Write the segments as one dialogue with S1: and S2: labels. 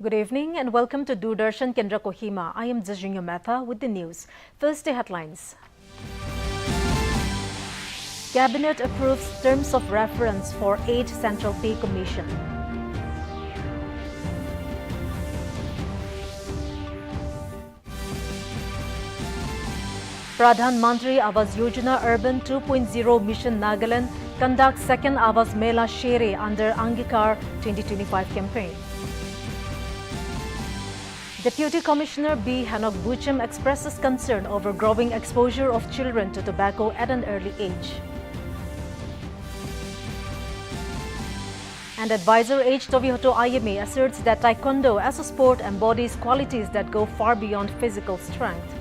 S1: Good evening and welcome to Doordarshan Kendra Kohima. I am Zajinga Mehta with the news. First, the headlines. Cabinet approves terms of reference for 8 Central Pay Commission. Pradhan Mantri Awas Yojana Urban 2.0 Mission Nagaland conducts second Awas Mela Shere under Angikar 2025 campaign. Deputy Commissioner B. Hanok Buchem expresses concern over growing exposure of children to tobacco at an early age. And advisor H. Tovihoto Ayame asserts that Taekwondo as a sport embodies qualities that go far beyond physical strength.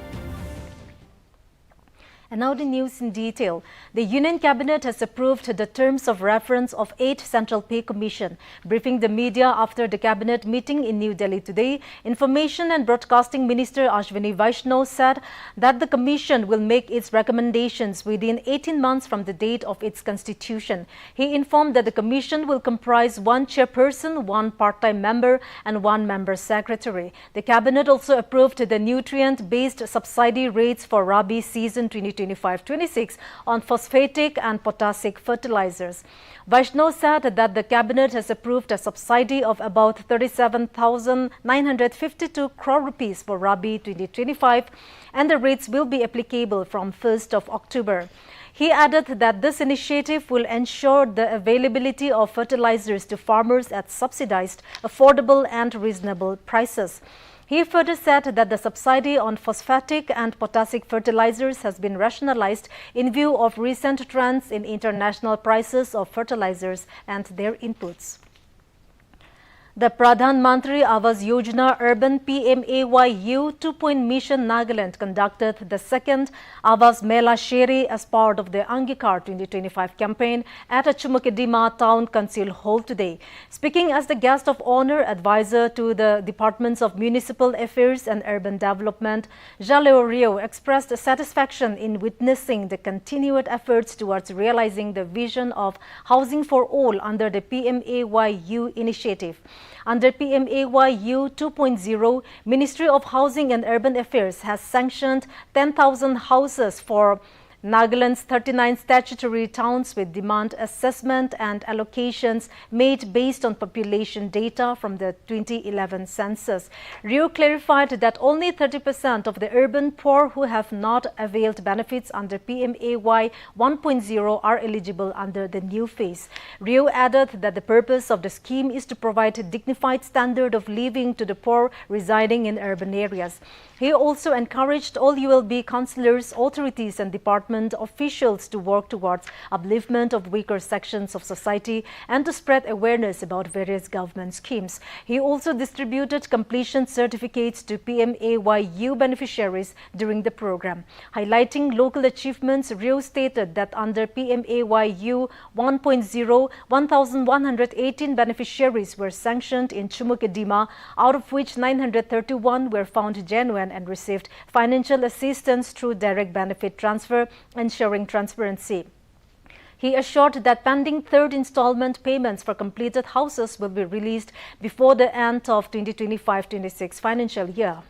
S1: And now the news in detail. The Union Cabinet has approved the terms of reference of 8 Central Pay Commission. Briefing the media after the Cabinet meeting in New Delhi today, Information and Broadcasting Minister Ashwini Vaishnaw said that the Commission will make its recommendations within 18 months from the date of its constitution. He informed that the Commission will comprise 1 chairperson, 1 part-time member and 1 member secretary. The Cabinet also approved the nutrient-based subsidy rates for Rabi season 2025-26 on phosphatic and potassic fertilizers. Vaishnaw said that the Cabinet has approved a subsidy of about 37,952 crore rupees for Rabi 2025 and the rates will be applicable from 1st of October. He added that this initiative will ensure the availability of fertilizers to farmers at subsidized, affordable and reasonable prices. He further said that the subsidy on phosphatic and potassic fertilizers has been rationalized in view of recent trends in international prices of fertilizers and their inputs. The Pradhan Mantri Awas Yojana Urban PMAYU 2.0 Mission Nagaland conducted the second Awas Mela Shere as part of the Angikar 2025 campaign at Chumukedima Town Council Hall today. Speaking as the guest of honor advisor to the Departments of Municipal Affairs and Urban Development, Jaleo Rio expressed satisfaction in witnessing the continued efforts towards realizing the vision of housing for all under the PMAYU initiative. Under PMAYU 2.0, Ministry of Housing and Urban Affairs has sanctioned 10,000 houses for Nagaland's 39 statutory towns with demand assessment and allocations made based on population data from the 2011 census. Rio clarified that only 30% of the urban poor who have not availed benefits under PMAY 1.0 are eligible under the new phase. Rio added that the purpose of the scheme is to provide a dignified standard of living to the poor residing in urban areas. He also encouraged all ULB councillors, authorities and department officials to work towards upliftment of weaker sections of society and to spread awareness about various government schemes. He also distributed completion certificates to PMAYU beneficiaries during the program. Highlighting local achievements, Rio stated that under PMAYU 1.0, 1,118 beneficiaries were sanctioned in Chumukedima, out of which 931 were found genuine and received financial assistance through direct benefit transfer, ensuring transparency. He assured that pending third installment payments for completed houses will be released before the end of 2025-26 financial year.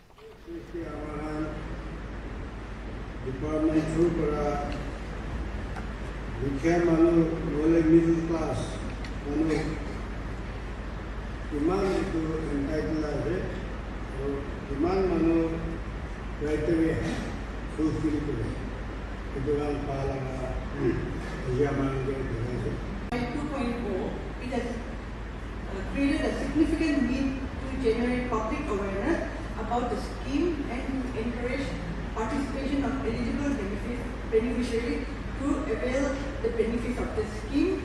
S2: Right away, fulfill it. It has created a significant need to generate public awareness about the scheme and to encourage participation of eligible beneficiaries to avail the benefits of the scheme.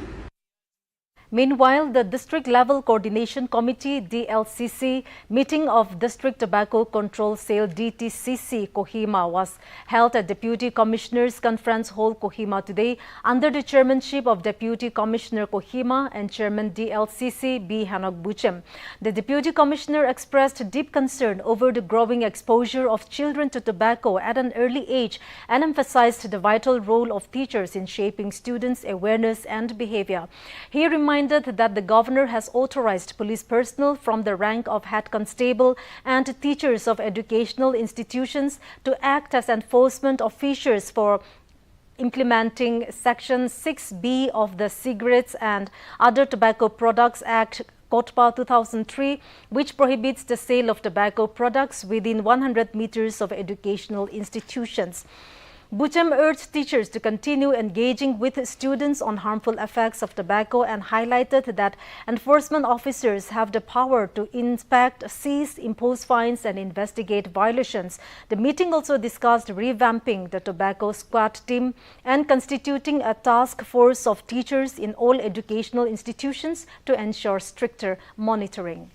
S1: Meanwhile, the District Level Coordination Committee DLCC meeting of District Tobacco Control Cell DTCC Kohima was held at Deputy Commissioners Conference Hall Kohima today under the chairmanship of Deputy Commissioner Kohima and Chairman DLCC B. Hanok Buchem. The Deputy Commissioner expressed deep concern over the growing exposure of children to tobacco at an early age and emphasized the vital role of teachers in shaping students' awareness and behavior. He reminded reminded that the governor has authorized police personnel from the rank of head constable and teachers of educational institutions to act as enforcement officers for implementing Section 6B of the Cigarettes and Other Tobacco Products Act Kotpa 2003, which prohibits the sale of tobacco products within 100 meters of educational institutions. Buchem urged teachers to continue engaging with students on harmful effects of tobacco and highlighted that enforcement officers have the power to inspect, seize, impose fines and investigate violations. The meeting also discussed revamping the tobacco squad team and constituting a task force of teachers in all educational institutions to ensure stricter monitoring.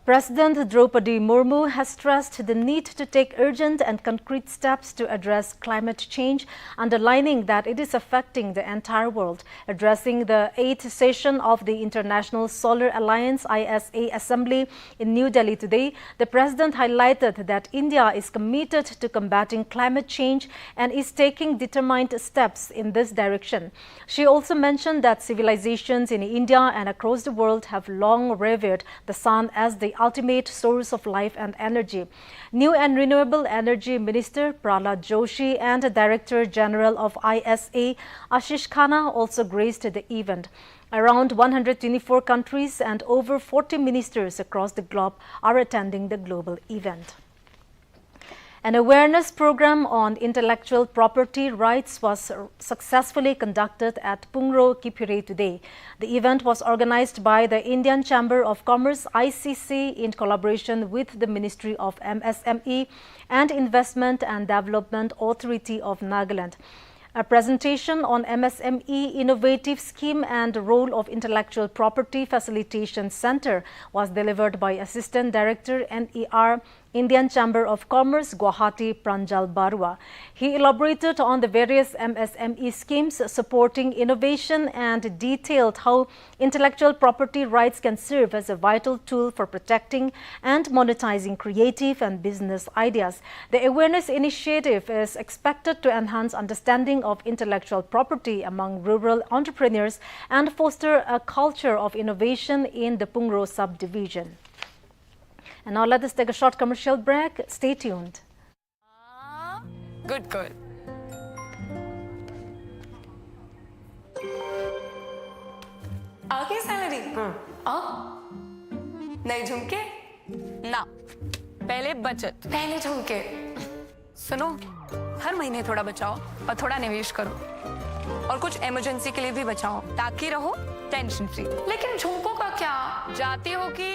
S1: President Draupadi Murmu has stressed the need to take urgent and concrete steps to address climate change, underlining that it is affecting the entire world. Addressing the 8th session of the International Solar Alliance ISA Assembly in New Delhi today, the President highlighted that India is committed to combating climate change and is taking determined steps in this direction. She also mentioned that civilizations in India and across the world have long revered the sun as the ultimate source of life and energy. New and Renewable Energy Minister Prahlad Joshi and Director General of ISA Ashish Khanna also graced the event. Around 124 countries and over 40 ministers across the globe are attending the global event. An awareness program on intellectual property rights was successfully conducted at Pungro, Kipire today. The event was organized by the Indian Chamber of Commerce (ICC) in collaboration with the Ministry of MSME and Investment and Development Authority of Nagaland. A presentation on MSME Innovative Scheme and Role of Intellectual Property Facilitation Center was delivered by Assistant Director NER, Indian Chamber of Commerce, Guwahati, Pranjal Barua. He elaborated on the various MSME schemes supporting innovation and detailed how intellectual property rights can serve as a vital tool for protecting and monetizing creative and business ideas. The awareness initiative is expected to enhance understanding of intellectual property among rural entrepreneurs and foster a culture of innovation in the Pungro subdivision. And now let us take a short commercial break. Stay tuned.
S3: Good girl. आगे salary नहीं झुमके ना पहले बचत पहले झुमके सुनो हर महीने थोड़ा बचाओ और थोड़ा निवेश करो और कुछ इमरजेंसी के लिए भी बचाओ ताकि रहो टेंशन फ्री। लेकिन झुमकों का क्या जाती हो कि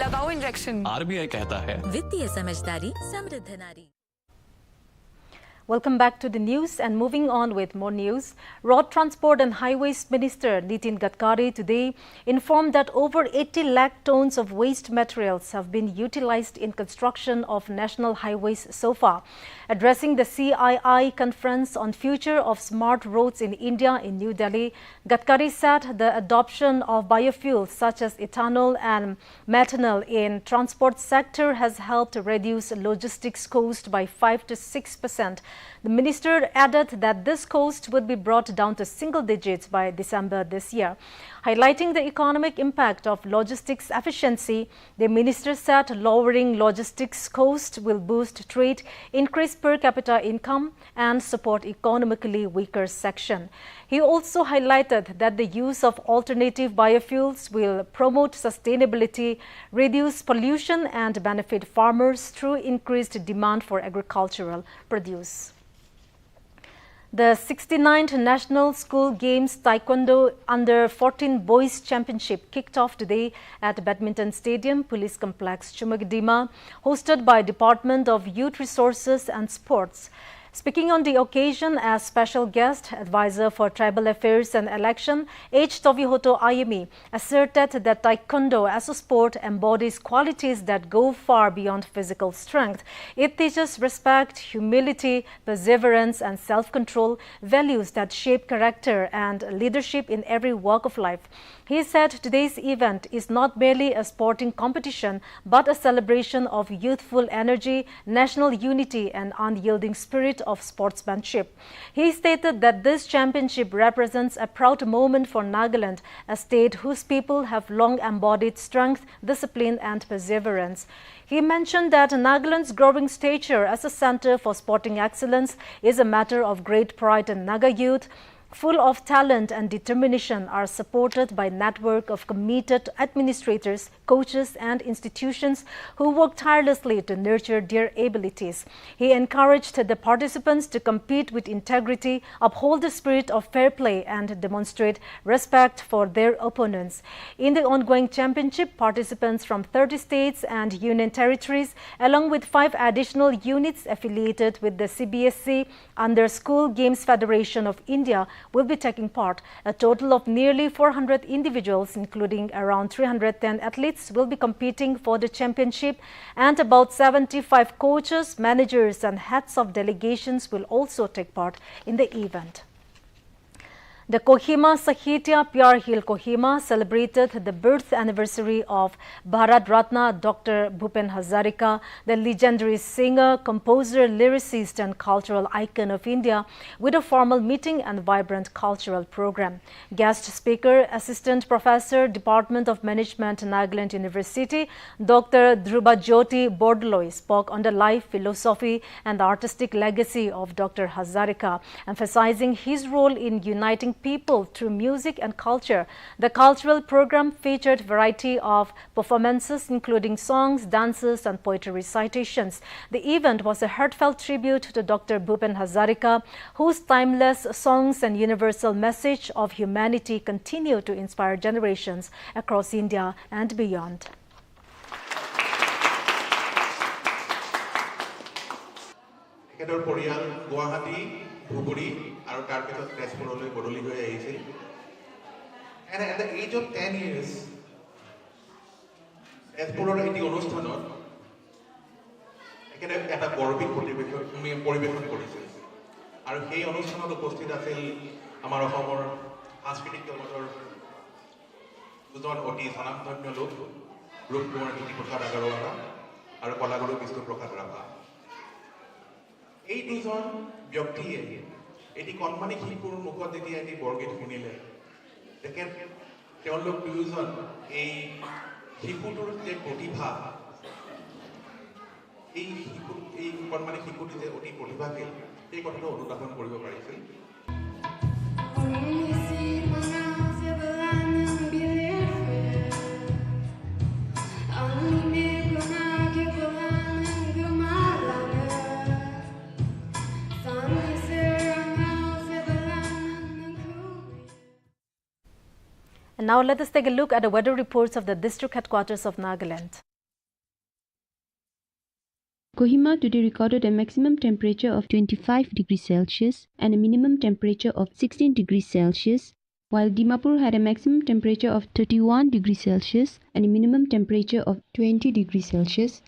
S3: लगाओ इंजेक्शन।
S4: आरबीआई कहता है
S5: वित्तीय समझदारी समृद्ध नारी।
S1: Welcome back to the news, and moving on with more news. Road Transport and Highways Minister Nitin Gadkari today informed that over 80 lakh tons of waste materials have been utilized in construction of national highways so far. Addressing the CII conference on future of smart roads in India in New Delhi, Gadkari said the adoption of biofuels such as ethanol and methanol in transport sector has helped reduce logistics cost by 5 to 6%. The minister added that this cost would be brought down to single digits by December this year. Highlighting the economic impact of logistics efficiency, the minister said lowering logistics cost will boost trade, increase per capita income and support economically weaker section. He also highlighted that the use of alternative biofuels will promote sustainability, reduce pollution and benefit farmers through increased demand for agricultural produce. The 69th National School Games Taekwondo Under-14 Boys Championship kicked off today at Badminton Stadium, Police Complex, Chumagdima, hosted by Department of Youth Resources and Sports. Speaking on the occasion as special guest, Advisor for Tribal Affairs and Election, H. Tovihoto Ayemi, asserted that Taekwondo as a sport embodies qualities that go far beyond physical strength. It teaches respect, humility, perseverance and self-control, values that shape character and leadership in every walk of life. He said today's event is not merely a sporting competition, but a celebration of youthful energy, national unity and unyielding spirit of sportsmanship. He stated that this championship represents a proud moment for Nagaland, a state whose people have long embodied strength, discipline and perseverance. He mentioned that Nagaland's growing stature as a center for sporting excellence is a matter of great pride, and Naga youth, full of talent and determination, are supported by a network of committed administrators, coaches and institutions who work tirelessly to nurture their abilities. He encouraged the participants to compete with integrity, uphold the spirit of fair play and demonstrate respect for their opponents. In the ongoing championship, participants from 30 states and union territories, along with 5 additional units affiliated with the CBSC under School Games Federation of India, will be taking part. A total of nearly 400 individuals, including around 310 athletes, will be competing for the championship, and about 75 coaches, managers and heads of delegations will also take part in the event. The Kohima Sahitya Pyar Hill Kohima celebrated the birth anniversary of Bharat Ratna Dr. Bhupen Hazarika, the legendary singer, composer, lyricist and cultural icon of India, with a formal meeting and vibrant cultural program. Guest speaker, Assistant Professor, Department of Management, Nagaland University, Dr. Dhrubajyoti Bordoloi spoke on the life, philosophy and artistic legacy of Dr. Hazarika, emphasizing his role in uniting people through music and culture. The cultural program featured variety of performances, including songs, dances and poetry recitations. The event was a heartfelt tribute to Dr. Bhupen Hazarika, whose timeless songs and universal message of humanity continue to inspire generations across India and beyond.
S4: And at the age of 10 years, Tetzpuৰৰ এই অনুষ্ঠানত একেবাৰে এটা গৌৰৱী পৰিৱেশন কৰিছিল আৰু সেই অনুষ্ঠানত উপস্থিত আছিল আমাৰ অসমৰ সাংস্কৃতিক জগতৰ দুজন অতি স্বনামধন্য লোক, ৰূপকুমাৰ জ্যোতিপ্ৰসাদ আগৰৱালা আৰু কলাগুৰু বিষ্ণুপ্ৰসাদ ৰাভা। এই দুজন ব্যক্তিয়ে এটি কণমানি শিশুৰ মুখত যেতিয়া এটি বৰগীত শুনিলে, তেওঁলোক দুয়োজন এই শিশুটোৰ যে প্ৰতিভা, এই কণমানি শিশুটি যে অতি প্ৰতিভাশীল, সেই কথাটো অনুধাৱন কৰিব পাৰিছিল।
S1: And now let us take a look at the weather reports of the district headquarters of Nagaland.
S6: Kohima today recorded a maximum temperature of 25 degrees Celsius and a minimum temperature of 16 degrees Celsius, while Dimapur had a maximum temperature of 31 degrees Celsius and a minimum temperature of 20 degrees Celsius.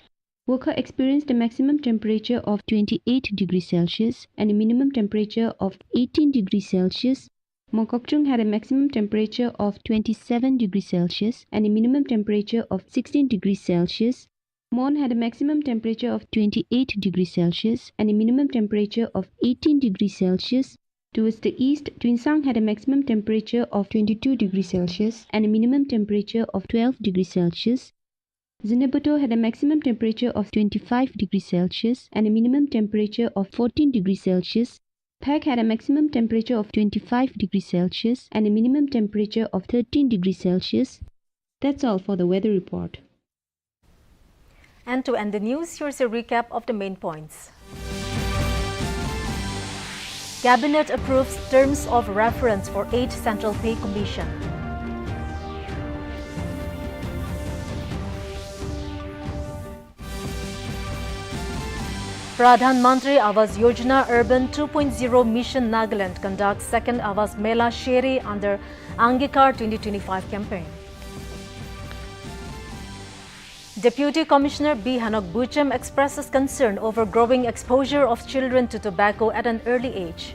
S6: Wokha experienced a maximum temperature of 28 degrees Celsius and a minimum temperature of 18 degrees Celsius. Mokokchung had a maximum temperature of 27 degrees Celsius and a minimum temperature of 16 degrees Celsius. Mon had a maximum temperature of 28 degrees Celsius and a minimum temperature of 18 degrees Celsius. Towards the east, Twinsang had a maximum temperature of 22 degrees Celsius and a minimum temperature of 12 degrees Celsius. Zinabuto had a maximum temperature of 25 degrees Celsius and a minimum temperature of 14 degrees Celsius. Peg had a maximum temperature of 25 degrees Celsius and a minimum temperature of 13 degrees Celsius. That's all for the weather report.
S1: And to end the news, here's a recap of the main points. Cabinet approves terms of reference for 8 Central Pay Commission. Pradhan Mantri Awas Yojana Urban 2.0 Mission Nagaland conducts second Awas Mela Sheri under Angikar 2025 campaign. Deputy Commissioner B. Hanok Buchem expresses concern over growing exposure of children to tobacco at an early age.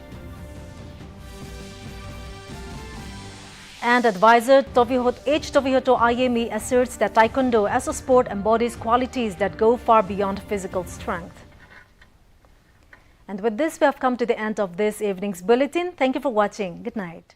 S1: And advisor H. Tovihoto Ayemi asserts that Taekwondo as a sport embodies qualities that go far beyond physical strength. And with this, we have come to the end of this evening's bulletin. Thank you for watching. Good night.